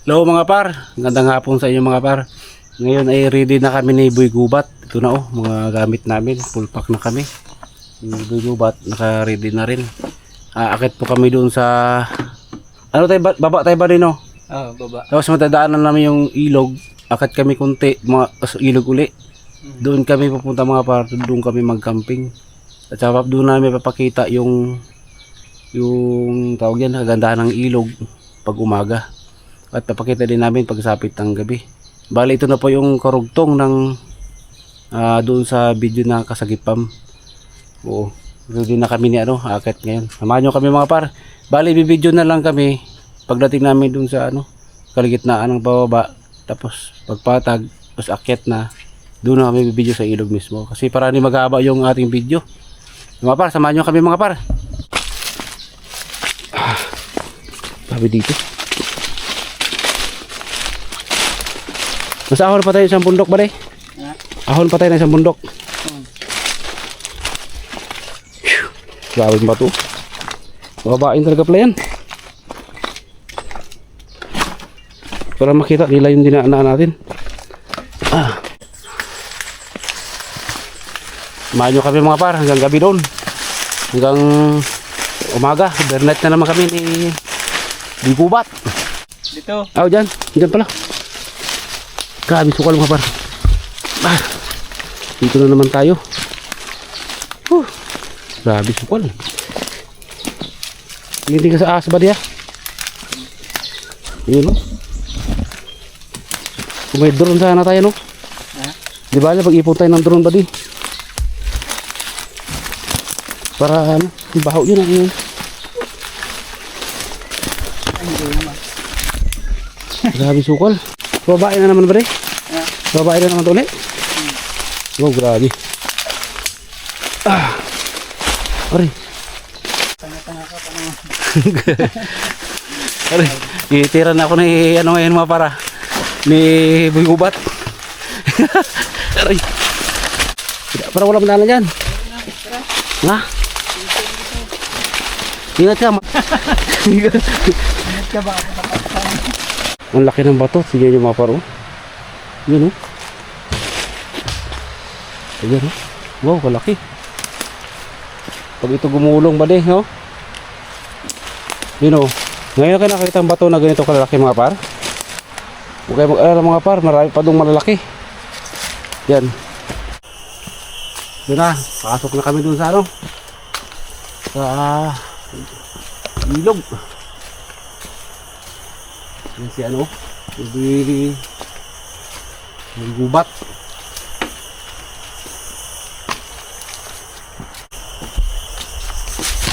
Hello mga par, gandang hapon sa inyo mga par. Ngayon ay ready na kami ni Boy Gubat. Ito na mga gamit namin, full pack na kami. Ni Boy Gubat, naka-ready na rin. Aakit po kami doon sa ano tayo, baba tayo ba rin Baba. Tapos matadaanan namin yung ilog. Akit kami kunti, ilog uli. Doon kami pupunta mga par, doon kami mag-camping. At saka doon namin papakita yung tawag yan, kagandahan ng ilog pag umaga. At papakita din namin pagsapit ng gabi. Bali ito na po yung karugtong ng doon sa video na kasagipam. Oo, ready na kami ni akit ngayon. Samahan nyo kami mga par. Bali bibidyo na lang kami pagdating namin doon sa kaligitnaan ng bababa. Tapos pagpatag, tapos akit na. Doon na kami bibidyo sa ilog mismo. Kasi para hindi maghaba yung ating video. Mga par, samahan nyo kami mga par. Sabi dito. Mas ahon pa tayo sa bundok ba rin? Ahon pa tayo na isang bundok. Grabe ba ito? Babain talaga pala yan. Para makita nila yung dinaanan natin. Samahan nyo kami mga par hanggang gabi doon. Hanggang umaga. Overnight na naman kami ni Gubat. Dito. Dyan. Dyan pala. Grabe sukal mga par. Dito na naman tayo. Grabe sukal. Hindi ka sa ahas ba diya? Yun Kung may drone sana tayo Di ba pag-ipon tayo ng drone ba di? Para baho yun yun. Grabe sukal. Babae na naman ba rin? Babae na naman ito ulit? Wow, grabe. Aray. Tanga-tanga ka pa naman. Aray. Itira na ako ni ngayon mga para. Ni Boy Gubat. Aray. Para wala mandalan dyan. Nga? Ingat ka. Ingat ka ba? Ang laki ng bato. Sige nyo mga paro. Yun Ayan Wow, kalaki. Pag ito gumulong ba din, Yun Ngayon kayo nakakita ang bato na ganito kalaki mga par. Huwag kayo mag-alala mga par. Marami pa doon malalaki. Yan. Yun na. Pasok na kami doon sa sa ilog. Yan si May Gubat.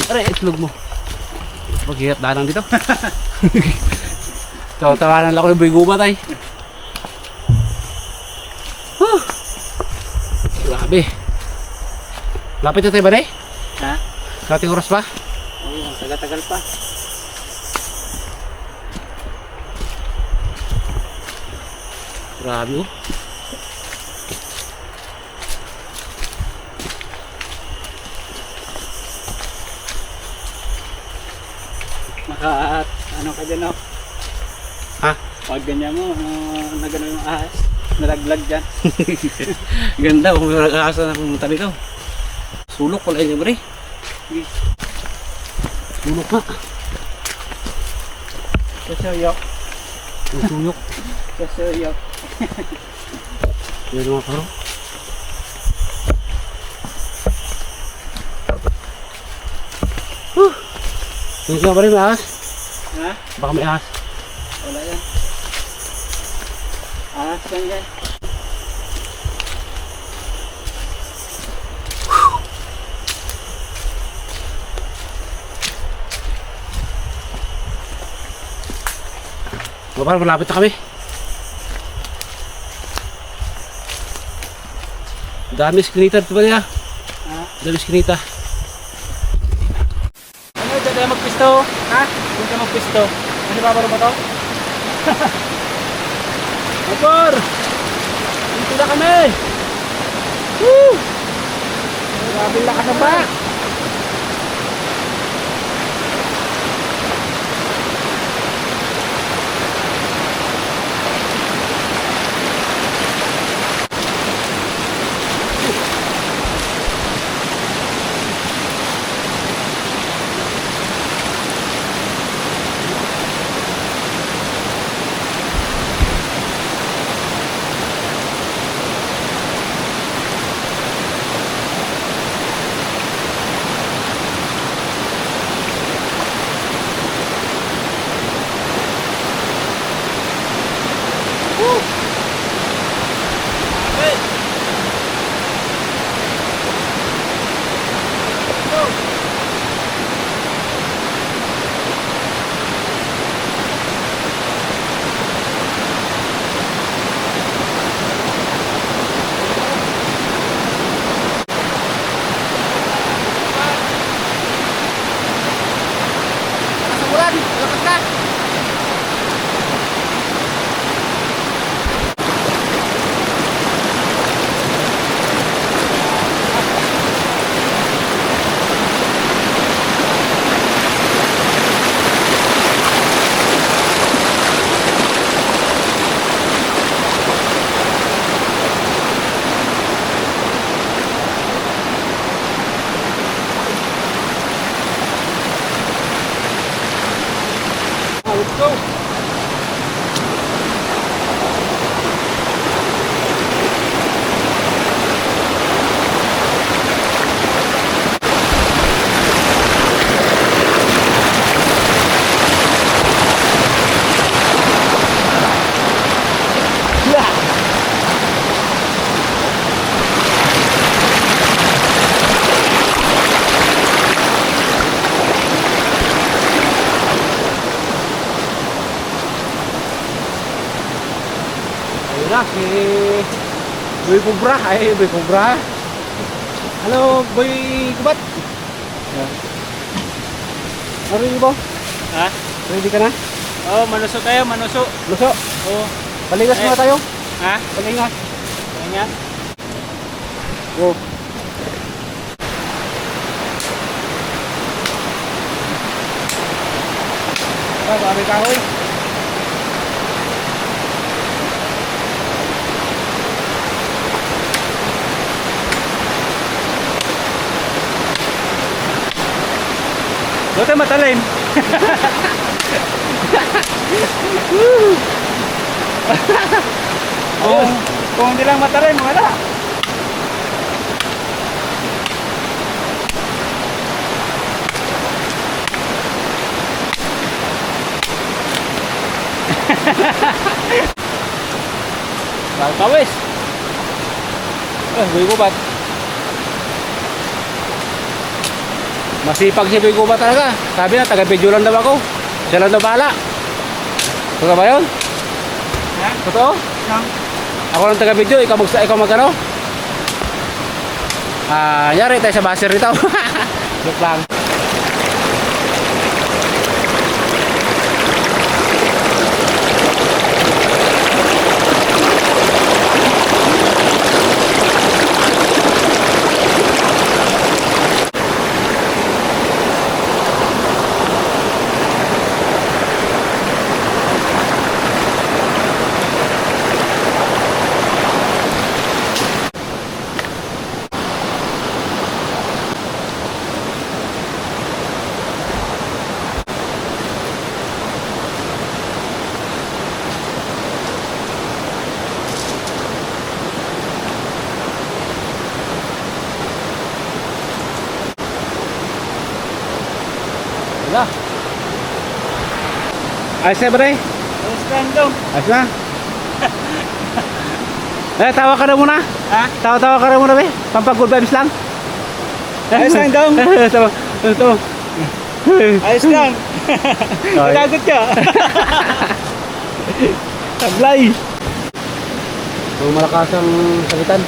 Aray, itlog mo. Paghihat dahan dito. Tawanan lang ako ng Boy Gubat ay. Grabe. Lapit na tayo ba rin? Kating oras pa? Oo, tagal-tagal pa. Grabe Ano ka dyan Pag ganyan mo, nagano yung ahas. Nalaglag dyan. Ganda, kung nakakasa na pumunta dito. Sulok pala yun ba rin? Sulok nga. Kasuyok. Sulok. Kasuyok. Yan mga karo. Tingin ka ba rin may ahas? Baka may ahas. Wala yan. Ahas lang yan. Parang malapit na kami. Dami skinita dito ba niya? Dami skinita. Dito tayo magpisto. Dito tayo magpisto. Ano ba ba to? Motor! Dito na kami! Woo! Grabe lakas ng back! Ulan, lakas na. Let's go. Ayun na, si Boy Cobra. Ay, Boy Cobra. Halo, Boy Kubat. Ready ba? Ha? Ready ka na? Oh, manuso tayo, manuso. Luso, Oh, palingas Eh. muna tayo. ha? Palingas. Ganyan. Oh. Sabi ka, hoy. Doon matalim. Kung hindi lang matalim, wala. Kawis. Boy Kubat. Masipag si Boy Kubat talaga. Sabi na, taga-video lang daw ako. Siya lang daw bahala. Totoo ba yun? Ha? Totoo? Nang Ako lang taga-video, ikaw magkano? Yari tayo sa baser rito. Joke lang. Wala. Ayos na ba rin? stand down. Ayos na. Tawa ka na muna. Ha? Tawa ka na muna, be. Pampag-good vibes lang. Ayos lang daw. Tawa. Tawa. Ayos lang. Nagagod ka. Taglay. So, malakas ang sagitan.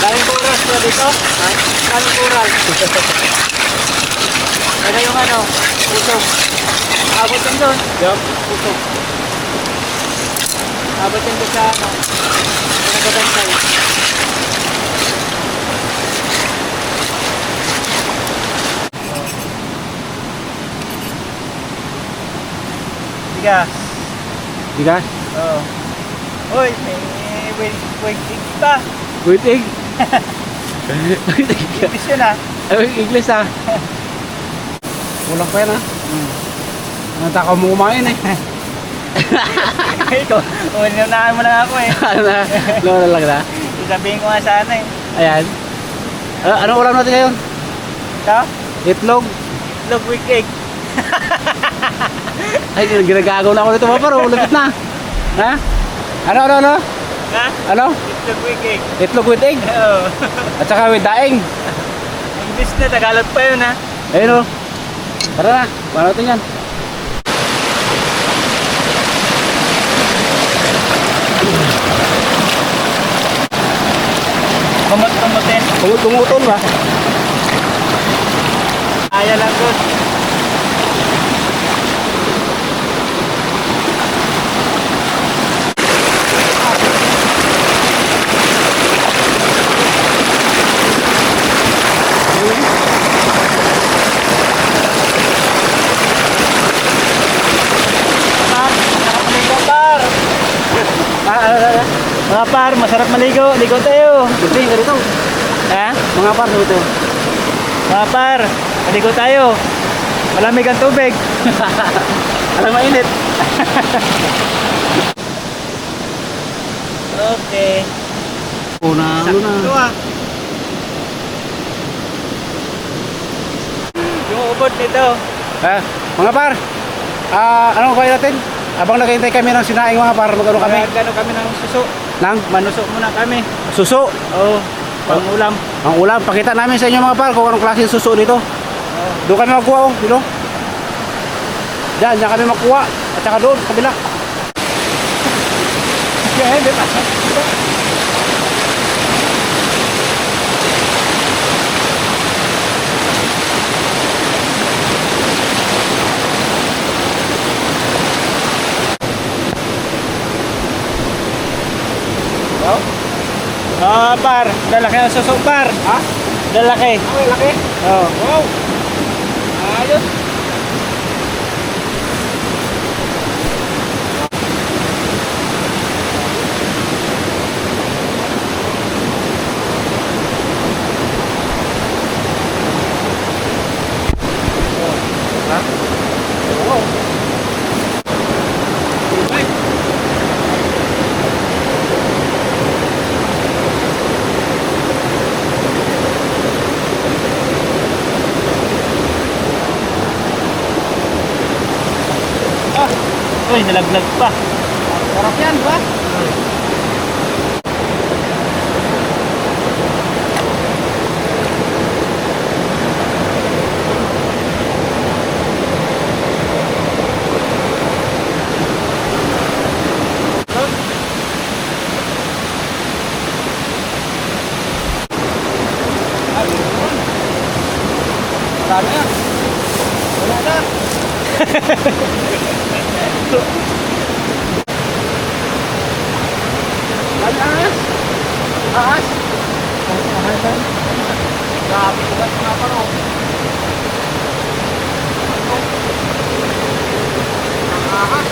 Galing oras ba dito? Ha? Galing oras. Ano yung ano? Usog. Abot din doon. Yup. Usog. Abot yan doon sa ano. Sa nagabantay. Tigas. Bigas? Oo. Uy, may wait pa. Wait, egg. Wait, egg. English yun ah. Ay, English ah. Kulang pa yan ah. Natakaw mo kumain eh. Ikaw, unahan mo na ako eh. Ano na? Lola lang na. Sabihin ko nga sana eh. Ayan. Anong ulam natin ngayon? Ito? Itlog. Look, weak egg. Ay, ginagago na ako nito mga paro. Lapit na. Ha? Ano? Ha? Ano? Look, weak egg. Itlog with egg. Oo. At saka with daing. English na, Tagalog pa yun ha. Ayun o. Tara na. Paano natin yan? Kumot-kumutin. Tumutol ba? Aya lang doon. Mga par, masarap maligo. Ligo tayo. Gusto ka dito. Ha? Mga par dito. Mga par, maligo tayo. Malamig ang tubig. Alam mainit. Okay. Una, ano na. Sakto ah. Yung ubod nito. Mga par. Anong kaya natin? Habang naghihintay kami ng sinaing mga par, magano kami? Magano kami ng suso. Nang Manusok muna kami. suso. Oo. Pangulam. Ang ulam, pakita namin sa inyo mga par kung anong klase ng suso dito. Oo. Doon kami magkuha oh, dito. Diyan kami magkuha. At saka doon, kabila. Yeah, di ba? Par, lalaki ang suso par. Ha? Lalaki. Ay, laki. Oo. Wow. Ayos. Uy, nalaglag pa. Sarap yan, ba? Marami yan. Wala na. Ahas. Ahas. Ahasan. Grabe ko ba nga pa ro. Ahas.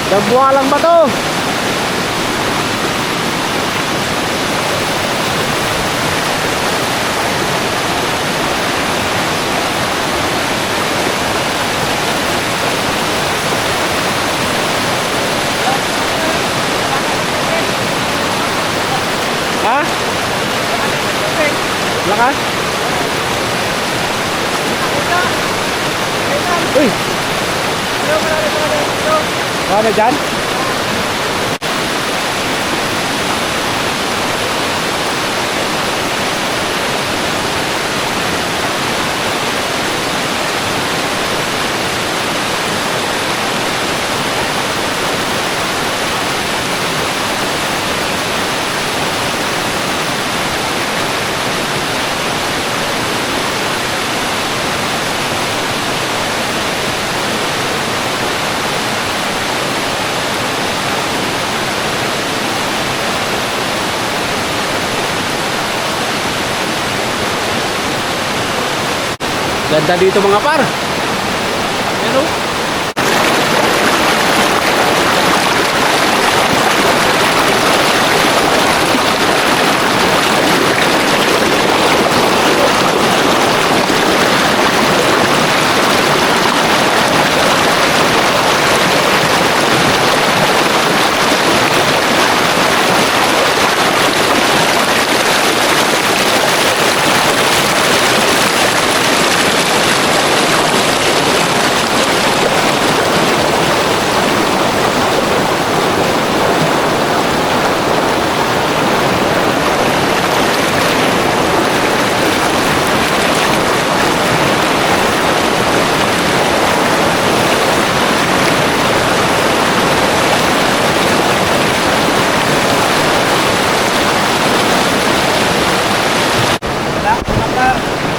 Dambuhalang ba to? Ha? Lakas? Uy! Marami dyan? Ganda dito mga par. Pero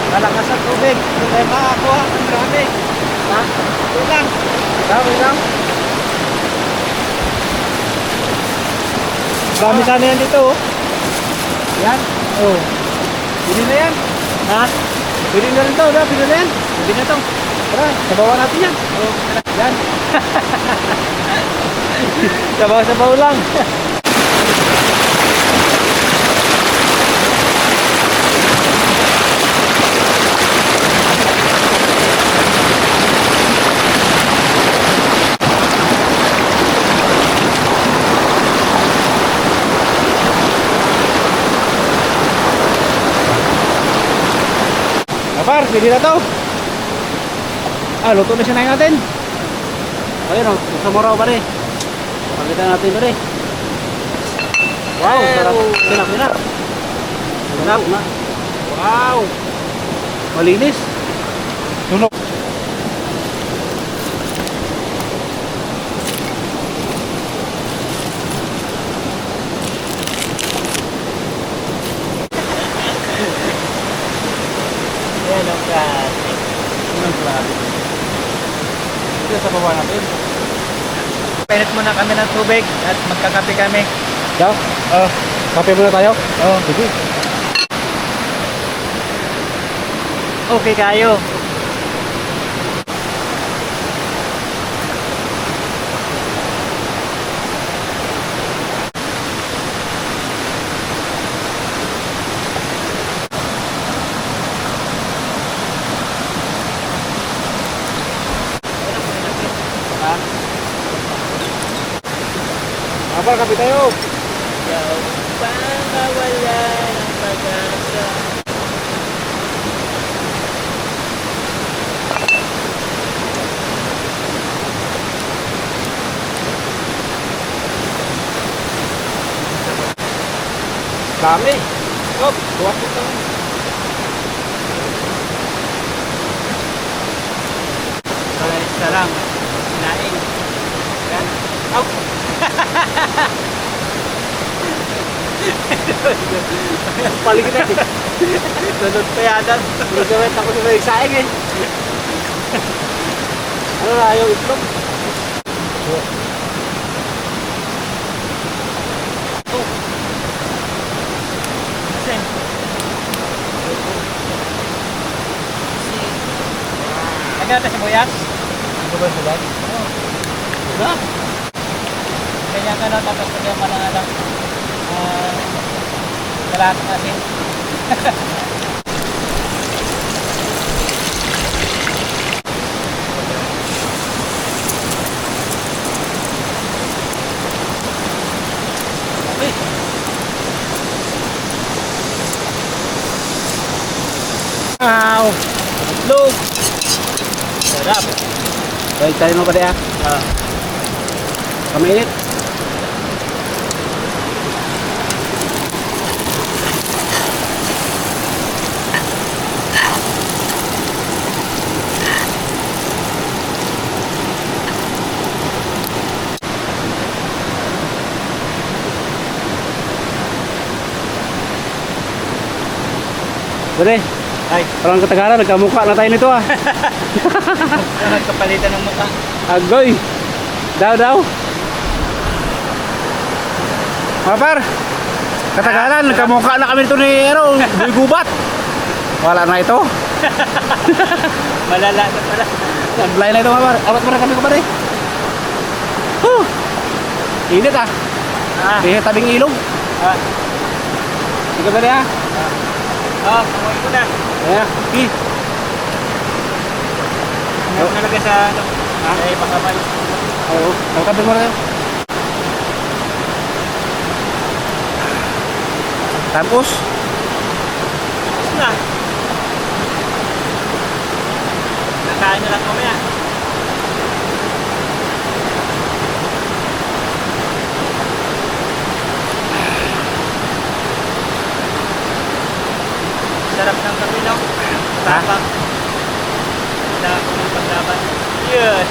Malakas ang tubig. Hindi tayo makakuha ng marami. Ha? Ito lang. dami lang. Dami sana yan dito. Oh. Yan. Oh. Pili na yan. Ha? Pili na rin to. Pili na yan. Hindi na to. Tara, sabawan natin yan. Oh. Yan. Sabaw-sabaw lang. Kapar, pili na to. Ah, luto na siya na natin. Ayun o, sa moraw pa rin. Pakita natin pa rin. Wow, sarap. Sinap, sinap. Sinap na. Wow. Malinis. Tunog. Yan ang klase. Tunog grabe. Ito sa baba natin. Painit muna kami ng tubig at magkakape kami. Daw? Kape muna tayo? Sige. Okay kayo. Kapar, kape tayo. Ikaw pa mawala ng pag-asa. Dami. Oh, buwas ito. Isa lang. Naing. Yan. Oh. Paligid na. Sunod pa yata. Nagawin ako sa isaing eh. Ano na, yung itlog? Sen. Lagyan natin sibuyas. Ano ba sila? Diba? ganyan ka no, tapos lagyan mo ng ano, kalahat natin. Okay. Wow! Log! Sarap! Baik tayo mo pa diya. Kamainit. Pwede. Ay, Parang katagalan, nagkamukha na tayo nito ah. nagkapalitan ng mukha. Agoy! Daw. Mga par, katagalan, nagkamukha na kami nito ni Boy Gubat. Wala na ito. Malala na pala. Nag-fly na ito mga par. Abat mo na kami kumari. Init ah. Kaya tabing ilog. Ikaw ba niya? Kumain ko na. Ayan, okay. Ano nalagay sa ano? Ay, pakabal. Oo, tawagin mo na tayo. Tapos, Na. Nakain na lang mamaya. Sarap ng kape, no? Tapang. Wala ako ng paglaban. Yun.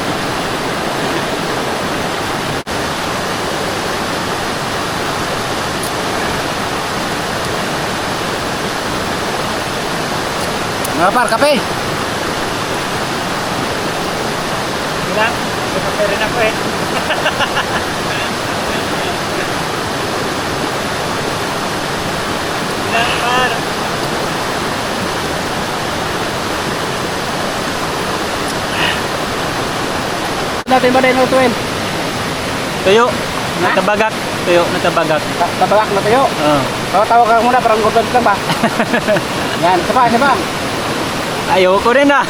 mga par, kape. Ilang? Kape rin ako eh. Ilang par? Natin ba din ito, Tuel? Tuyo. Natabagak. Tuyo, natabagak. Tabak na tayo. Tawa-tawa ka muna, parang gudod ka ba? Yan, isa pa. Ayoko rin ah.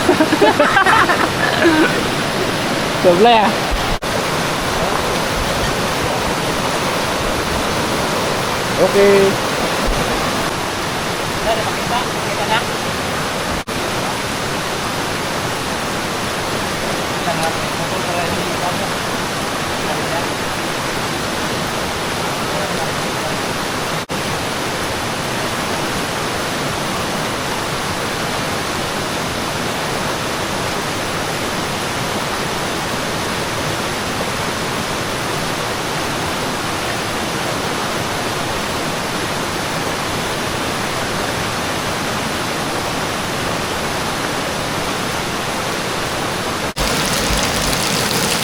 Sobla ya. Okay. Dari makita, makita na. Sangat betul para ini kamu.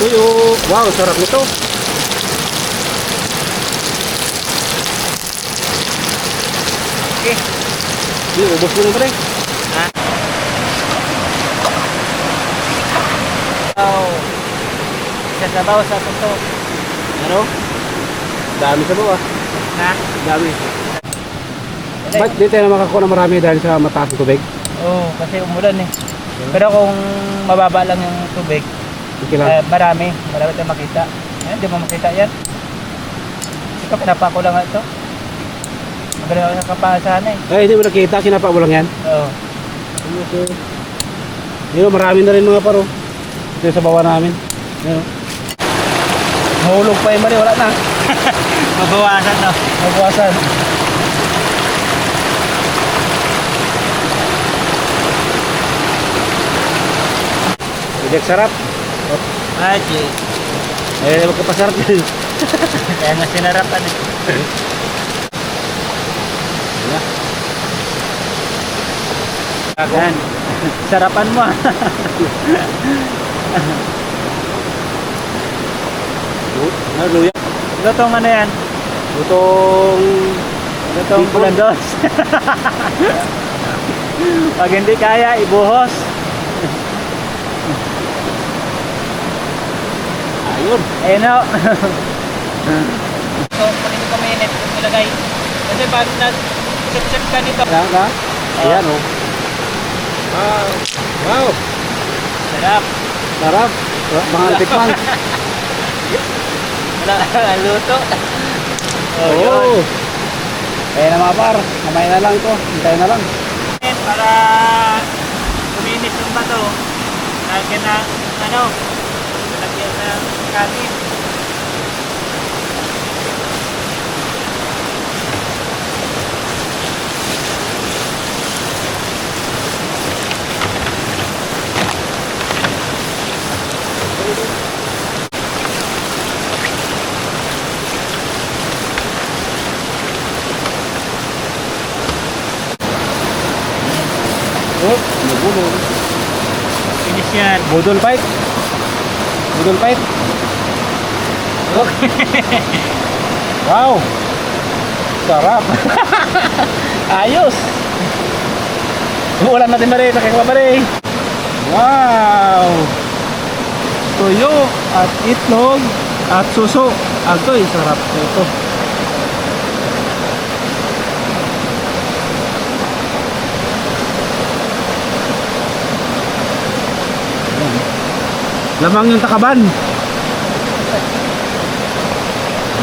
Tuyo. Wow, sarap nito. Okay. Di, ubos mo na pre. Ha? Oh. Sasabaw sa sunto. Ano? Dami sa bawah. Na? Dami. Ba't di tayo na makakuha na marami dahil sa mataas ng tubig? Oo, kasi umulan eh. Pero kung mababa lang yung tubig, Okay lang. marami tayong makita. Ayan, di mo makita yan. Ito, kinapa ko lang ito. Magaling ako sa kapasahan eh. Ay, hindi mo nakita. Kinapa mo lang yan. Oo. Okay. Yun, marami na rin mga paro. Ito yung sa bawah namin. Yun. Mahulog pa yung mali. Wala na. Mabawasan no? Mabawasan. Hindi sarap. Ay, gee. Eh, magkapasarap din. Kaya nga sinarapan eh. Yan. Sarapan mo ah. Luya. Lutong ano yan? Lutong... Lutong Bicol. bulandos. Pag hindi kaya, ibuhos. Ayun. Ayun o. So, kung hindi ko mainit, ilagay. Kasi pag nag-sip-sip ka nito, Na? Ayan oh. Wow. Wow. sarap. Sarap. Mga tikman. Wala, luto. Oh, yun. Oh. Kaya na mga par. Kamay na lang to. Hintay na lang. Para kuminis yung bato, lagyan na, lagyan ng kanin. Oh, nabulol. Finish yan. Budol pipe. Budol pipe. Wow. Sarap. Ayos. Umuulan natin ba rin? Nakikita ba rin? Wow. Tuyo at itlog at suso. Agoy, sarap ito. Lamang yung takaban.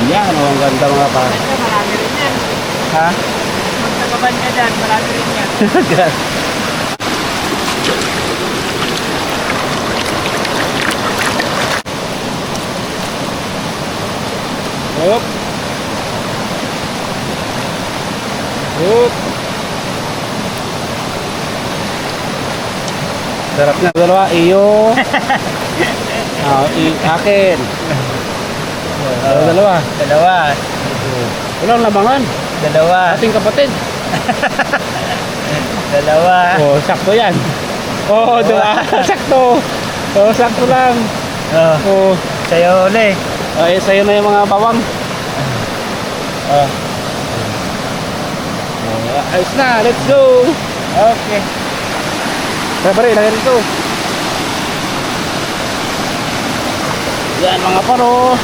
Yan, oh, ang ganda mga pa. Ito, marami rin yan. Ha? Magtagaban ka dyan, marami rin yan. Hop. Hop. Sarap na. Dalawa, iyo. Akin. Dalawa. Dalawa. Ilang lamangan? Dalawa. Ating kapatid. Dalawa. Oh, sakto yan. Oh, dua. Sakto. Oh, sakto lang. Oh, Oh, sa'yo uli. ay sa'yo na yung mga bawang. Oh. Oh, ayos na. Let's go. Okay. Kaya pare, lagyan dito. Yan mga paro.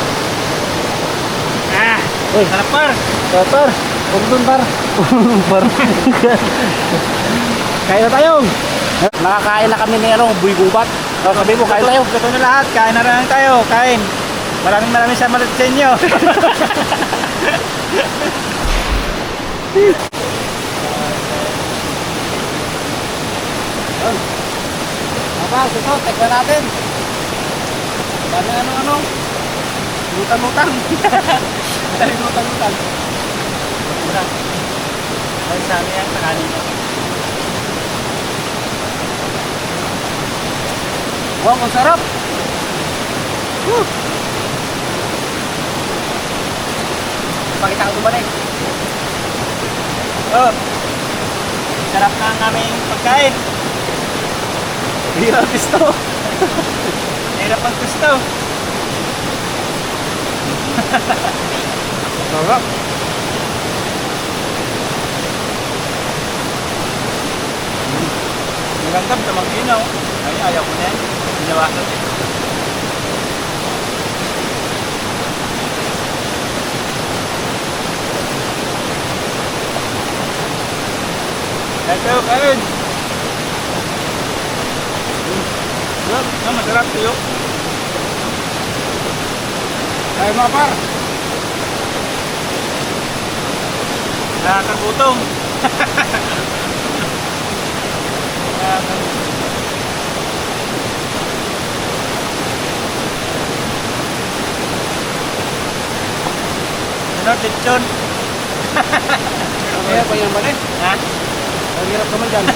Ah, Uy, sarap par. par. Huwag dun par. Par. Kain na tayo. Nakakain na kami ni buy gubat. Sabi mo, kain tayo. Ito na lahat. Kain na lang tayo. Kain. Maraming salamat sa inyo. Apa, suso, tekla natin. Dami ano. Lutang-lutang. Dami lutang-lutang. Ay, sa amin yan. Sa kanina. Wow, ang sarap. Pakita ko balik. Oh. Sarap na ang aming pagkain. Hirap gusto. Hirap ang gusto. Sarap. Magandang tamang ginaw. Ay, ayaw ko na yan. Ginawa ko. Ito, kain. Masarap tuyo. Ay, mga par. Nakakagutom. Ano, lechon? Kaya pa yan balik. Ha? Ang hirap naman dyan.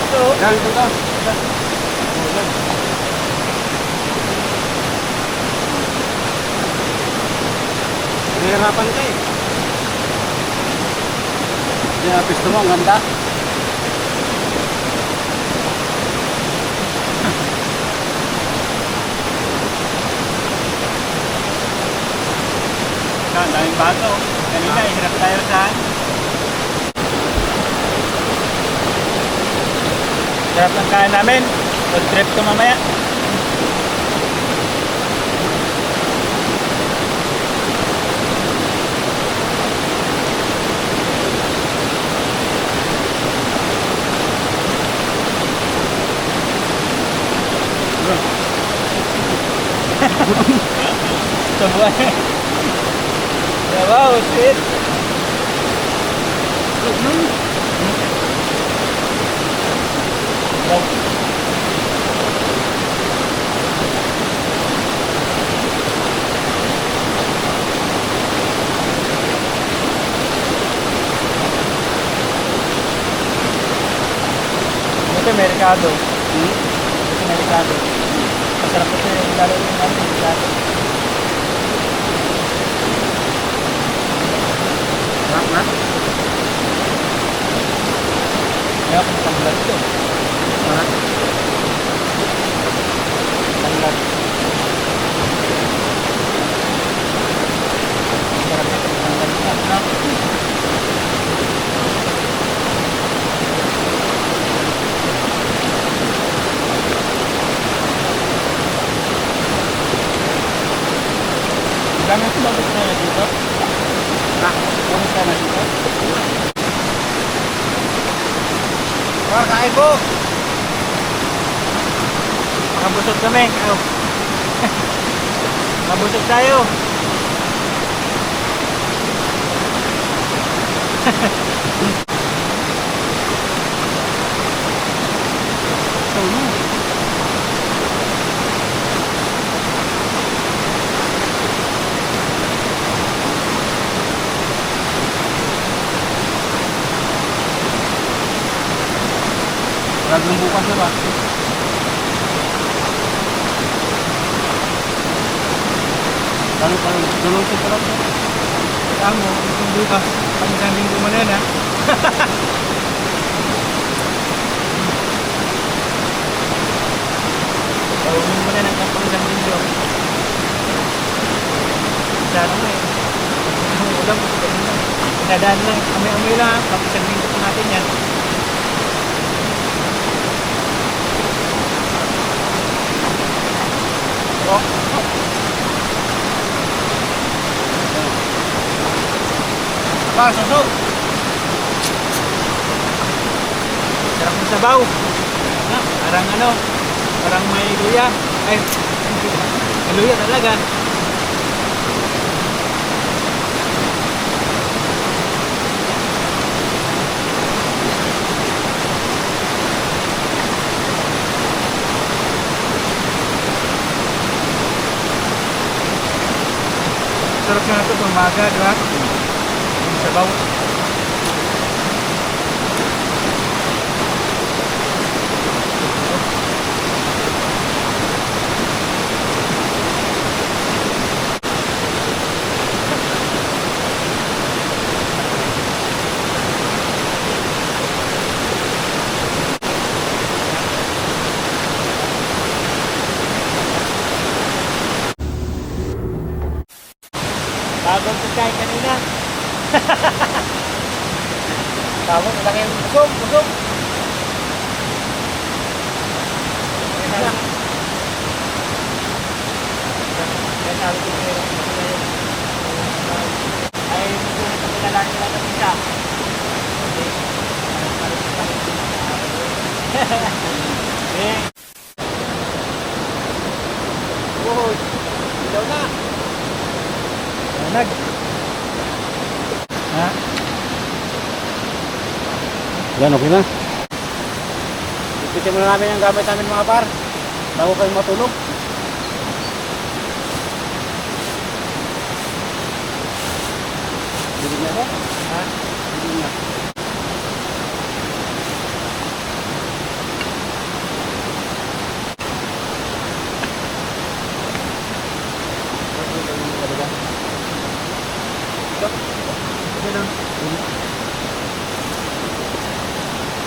Ito. Yan, ito. Nahihirapan ka eh. Yan, pisto mo, ang ganda. Ang daming bago. Kanina, hirap tayo sa... Sarap ng kain namin. Road trip ko mamaya. Wow, sweet. Ito merkado. Ito merkado. Masarap ito yung lalo yung merkado. Ha? Kaya kung tanglad ito. Ha? Tanglad. Masarap ito. Tanglad ito. Ha? Dami ko bakit na dito? Ha? Bakit na dito? Kain po! Makabusog kami. Makabusog tayo. Lagong bukas na ba? Dalawang ito lang. Saan mo? Itong bukas. Pag isang linggo mo na yan, ha? Gawin mo na ng pang isang linggo. Saan mo eh? Ang ulam, pinadaan lang. Amoy-amoy lang, ha? Pag isang linggo po natin yan. Oh. Pa, suso. Sarap ng sabaw. Ha? Parang may luya. Ay, may luya talaga. Sarap nga ito, umaga, di ba? Yung sabaw. Bagong pagkain kanina. Tapos, malaki yung busog. Kaya sabi ko ay gusto ko lalaki lang ng isa. Oh, ilaw na. Nag. Ha? Yan, okay na. Ipitin muna namin ang gamit namin mga par. Bago kayo matulog. Bilig na ba? Ha? Bilig na.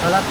Alat.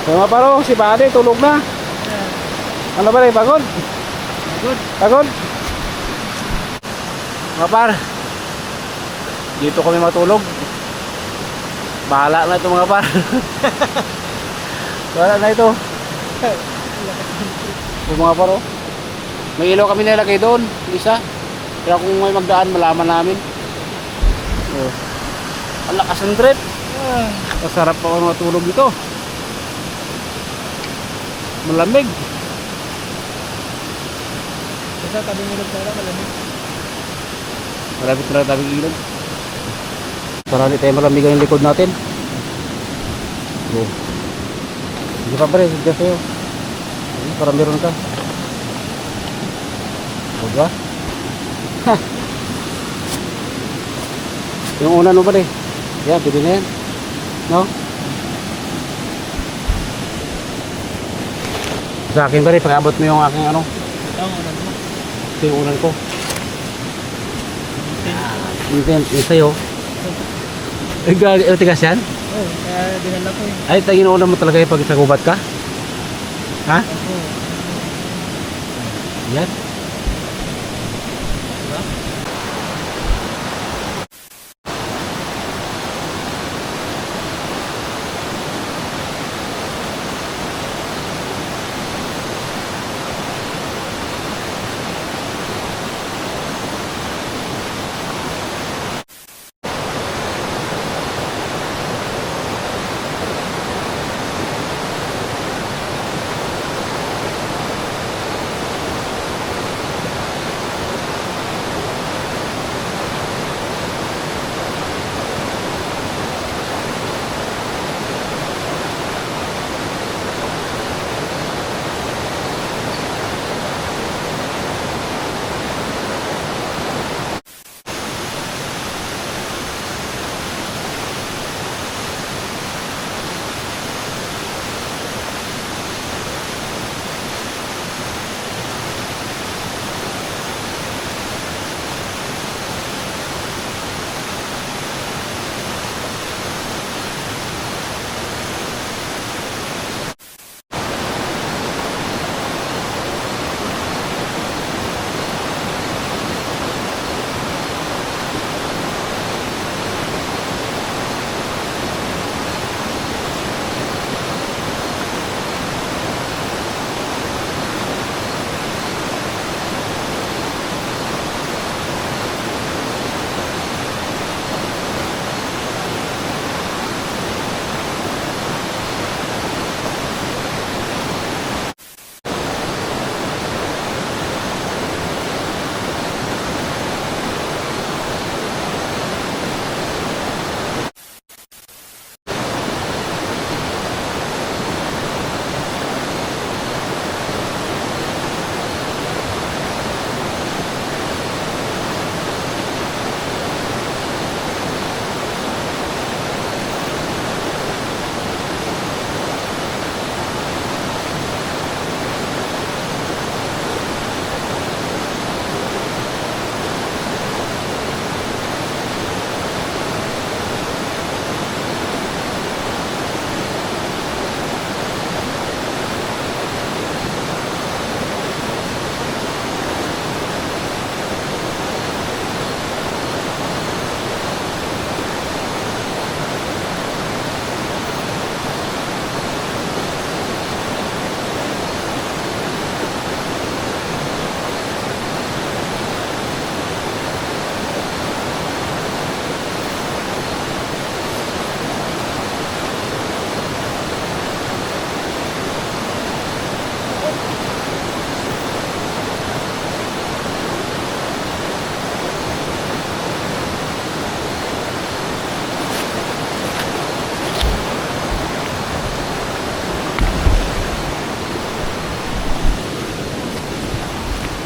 Mga paro, si Buddy tulog na. Ano ba rin, pagod? Good. Pagod? Mga par, dito kami matulog. Bahala na ito mga par. Bahala na ito. Yung mga paro. May ilaw kami nilagay doon, isa. Kaya kung may magdaan, malaman namin. Oh. Ang lakas ng trip. Masarap pa ako matulog dito. Malamig. Basta tabing ilog talaga, malamig. Malapit na tabing ilog. Para hindi tayo malamigan yung likod natin. Go. Hindi pa pare, sige sa'yo. Para meron ka. Diba? Ha! Yung una no pare. Yan, pwede na yan. No? Sa akin pare, pag-abot mo yung aking ano. Ito ang unan mo. Ito yung unan ko. Yung sa'yo. Tigas yan? Oo, kaya dinala ko eh. Ay, tagin una mo talaga yung pag nagubat ka? Ha? Oo. Yan. Diba?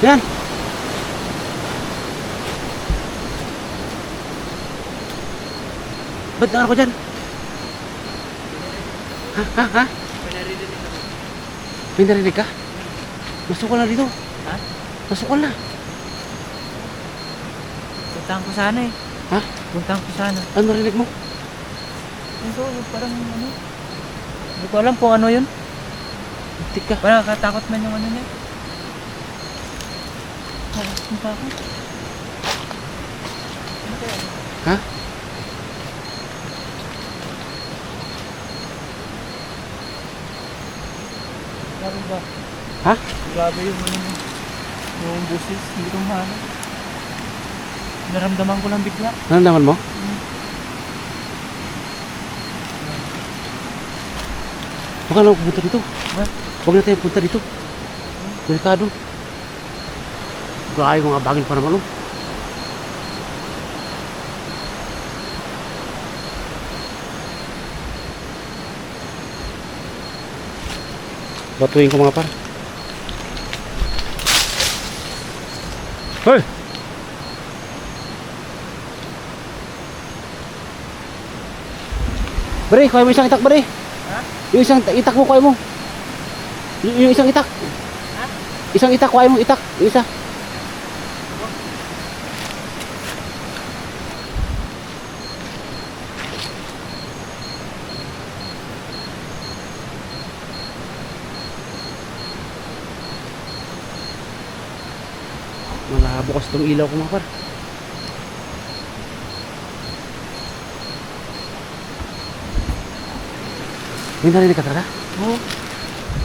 Yan. Ba't na ako dyan? Ha? May narinig ka? Masukol na dito. Ha? Masukol na. Puntahan ko sana eh. Ha? Puntahan ko sana. Ano narinig mo? Ito, parang ano? Hindi ko alam kung ano yun. Muntik ka. Wala, nakatakot man yung ano niya. Ano pa ako? Ano kaya? Ha? Grabe ba? Ha? Grabe yung ano niya. Yung busis, hindi ko mahanap. Naramdaman ko lang bigla. Naramdaman mo? Huwag ka na pupunta dito. Ha? Huwag na tayo punta dito. Delikado. Grabe mga bangin pa naman, oh. Batuin ko mga par. Hoy! Bre, kaya mo isang itak, bre. Ha? Yung isang itak mo, kaya mo. Yung isang itak. Ha? Isang itak, kaya mo, itak. Yung isa. Malabo kasi itong ilaw ko mga par. May narinig ka talaga? Oo.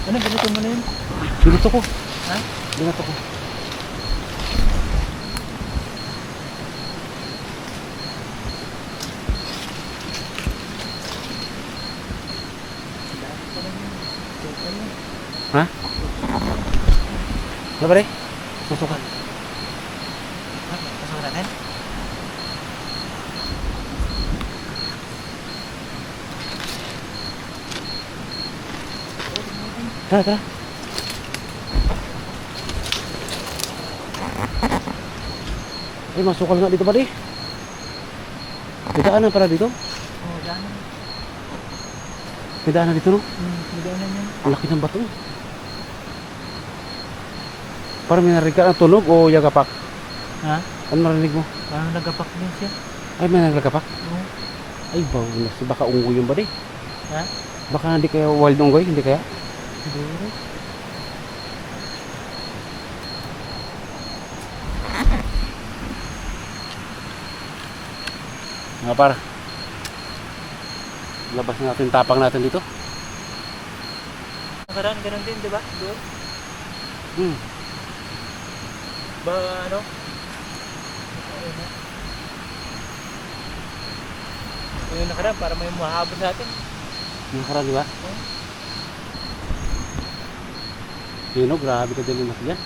Ano, ganito mo na yun? Binato ko. Ha? Binato ko. Ha? Ano ba rin? Susukan. Pasok natin? Tara, tara. Ay, masukal nga dito ba rin? May daanan para dito? Oo, daanan. May daanan dito, no? May daanan yan. Ang laki ng bato. Parang may narinig ka ng tunog o yagapak? Ha? Ano narinig mo? Parang nagapak din siya. Ay, may nagagapak? Oo. Ay, bawal. Baka unggoy yung ba rin? Ha? Baka hindi kaya wild unggoy? Hindi kaya? Siguro. Nga para. Labas na natin tapang natin dito. Nakaraan, ganun din, di ba? Doon. Hmm. Ba, ano? Yung nakaraan, para may mahabol sa atin. Yung nakaraan, di ba? Oo. Yun o, grabe ka din natin dyan.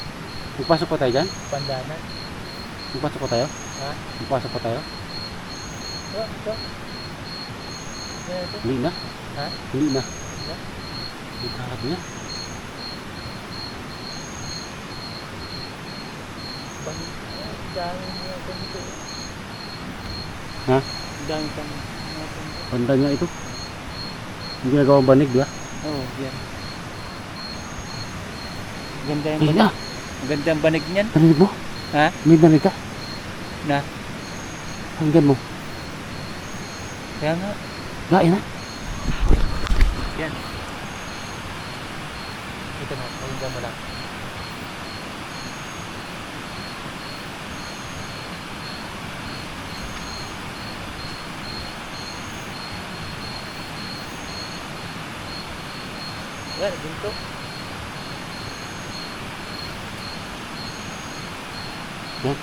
Magpasok pa tayo dyan? Pandana. Magpasok pa tayo? Ha? Magpasok pa tayo? Ito. Ito. Hindi na. Ha? Hindi na. Na? Hindi kakat niya. Dami mga ganito. Ha? Dami pang mga ganito. Banda niya ito. Hindi ginagawang banig, di ba? Oo, yan. Ganda yung Ay banig. na. Ganda ang banig niyan. Narinig mo? Ha? May banig ka? Na. Hanggan mo. Kaya nga. Lain na. Yan. Ito na. Pakinggan mo lang. Yan, ginto. Yan.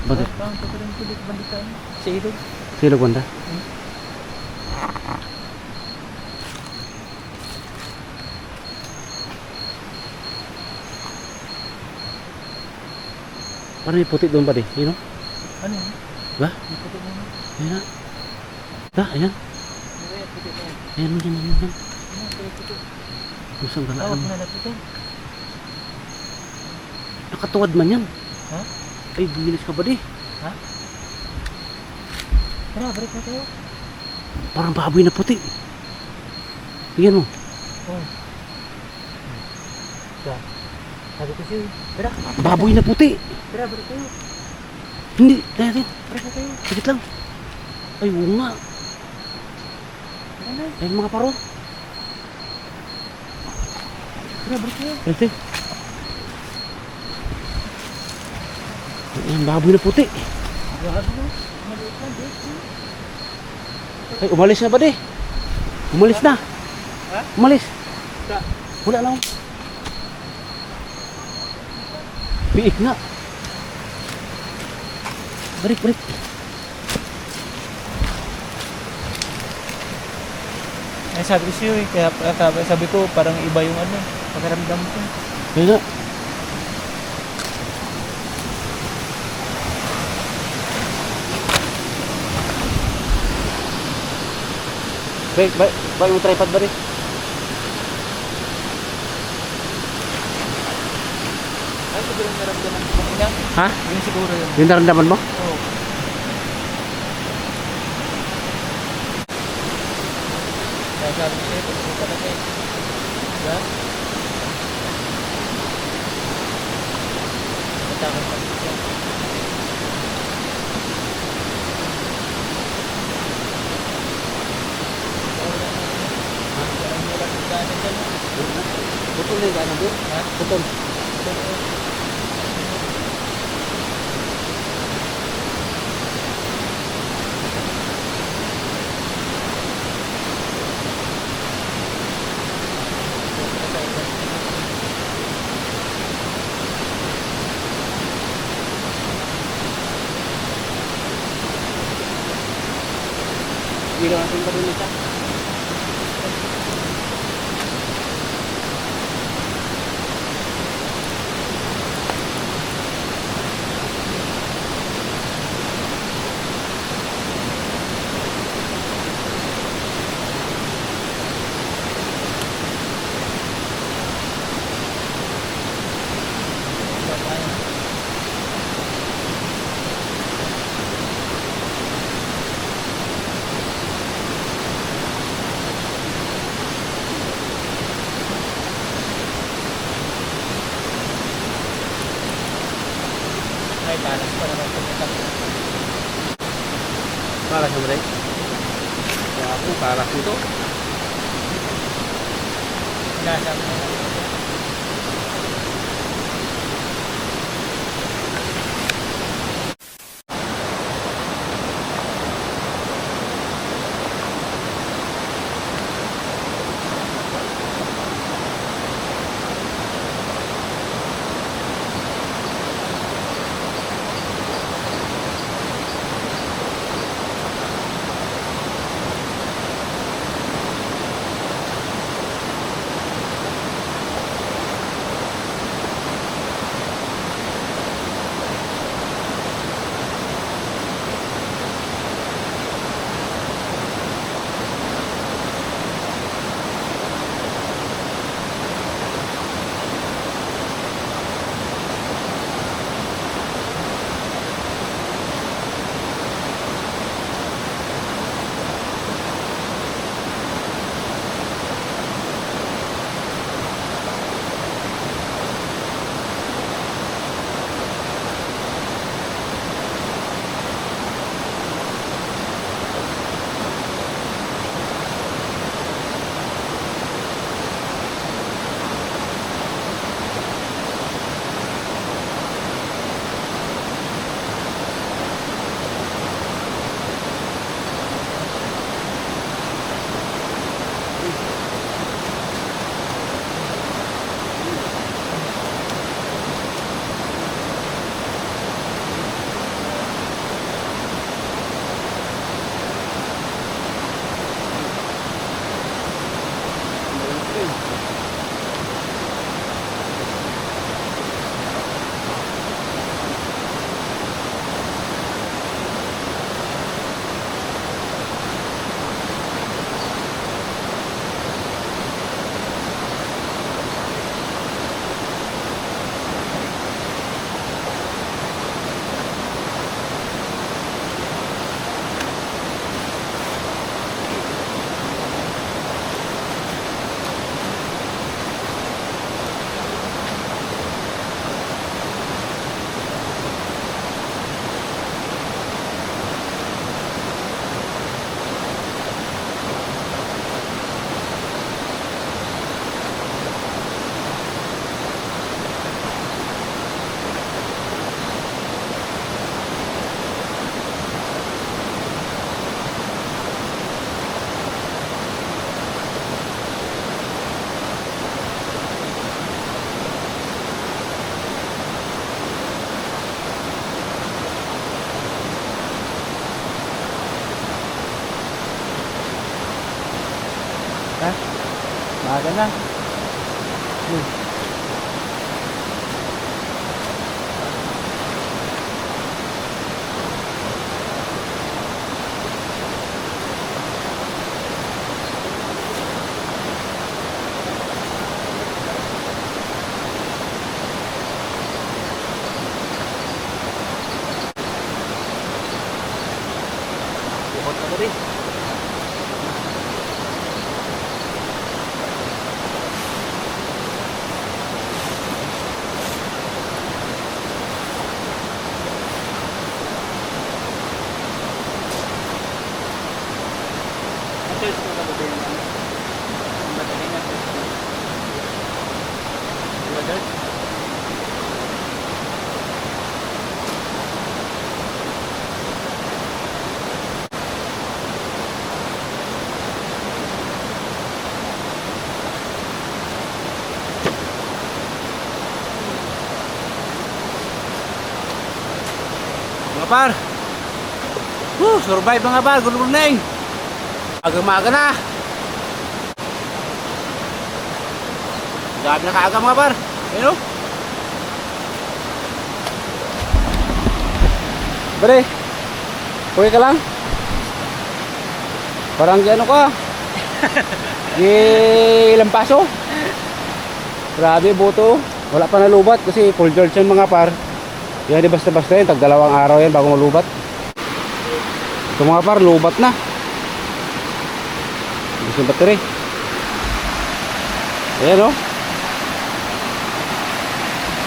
Bakit? Parang pagkaroon kulit balikan. Sa ilog. Sino banda? Parang may puti doon ba di? Yun o? Ano yun? Ba? Yung puti mo na. Ayan na. Ba? Ayan. Ano yan? Puti na yan. Ayan mo dyan. Ayan dyan. Ano? Puti. Lusang Tawag galaan. na natin. Nakatuwad man yan. Ha? Ay, bilis ka ba di? Tara, balik na tayo. Parang baboy na puti. Ayan mo. Oh. Sabi ko siya, tara, Baboy na puti. tara, balik tayo. Hindi, dahil. Balik na tayo. Sakit lang. Ay, oo nga. Tara na. Ayun mga paro. Tara, balik tayo. Ito. Ayun, baboy na puti. Grabe mo. Maliit lang, Dek. Ay, umalis na ba de? Umalis na. Ha? Umalis. Sa, Wala na. Biik nga. Balik, balik. eh, sabi ko siya, kaya sabi ko, parang iba yung ano, pakiramdam ko. Kaya nga. Baik mo tripod ba rin? Ay, siguro naramdaman ko kanina. Ha? Yun siguro yun. Yung naramdaman mo? Oo. Kaya sabi ko sa'yo, pag talaga eh. Diba? Matakot pa siya. Putol na yung gano'n doon. Ha? Putol. Hindi na natin pa rin ito. Ay, talas pa naman pumunta. Para sa mga Kaya ako, para ito. Nasa mo na. Aga na. Bukod na rin. Ito ko kagabi yung ano. Madali na ito. Diba, Dad? Mga par. Survive mga par. Good morning. Aga-maga na. Gabi na kaaga mga par. Ayun o. Bare. Okay ka lang? Parang ano ka? Ilang paso? Grabe buto. Wala pa nalubat kasi full charge yan mga par. Yan di basta-basta yan. Tag 2 araw yan bago malubat. Ito mga par, lubat na. Gusto yung battery. Ayan o.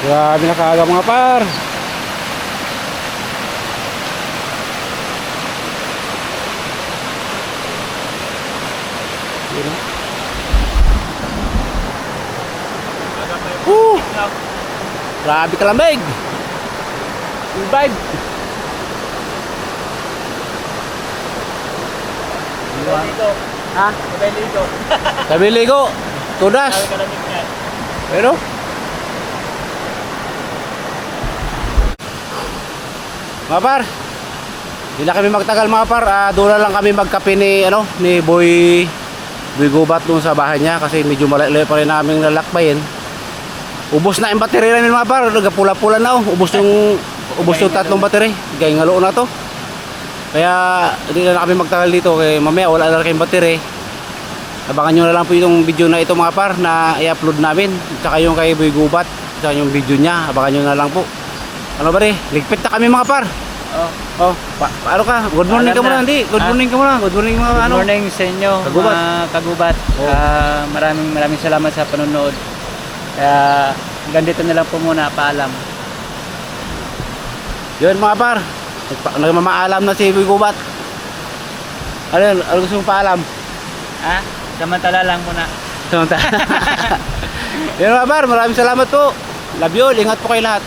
Grabe na kaaga mga par. Ayan o. Grabe kalamig. Vibe. Ligo. Ha? Sabay ligo. Sabi ligo. Tudas. Sabi kalamig nga. Pero mga par, hindi na kami magtagal mga par. Doon na lang kami magkape ni ni Boy Gubat doon sa bahay niya kasi medyo malayo pa rin namin lalakbayin. Ubos na yung battery namin mga par. Nagpula-pula na Ubos yung 3 battery. Gaya nga loo na to. Kaya hindi na kami magtagal dito kaya mamaya wala na kayong battery. Abangan nyo na lang po yung video na ito mga par na i-upload namin. Tsaka yung kay Boy Gubat, tsaka yung video niya. Abangan nyo na lang po. Ano ba rin? Ligpit na kami mga par. Oh. Paano ka? Good morning ka muna, hindi? Good morning ka muna. Good morning mga Good morning sa inyo, Kagubat. mga kagubat. Oh. Maraming salamat sa panonood. Ganito na lang po muna, paalam. Yun mga par. Nagmamaalam na si Boy Gubat. Ano yun? Ano gusto mong paalam? Ha? Samantala lang muna. Yun mga par. Maraming salamat po. Love you all. Ingat po kayo lahat.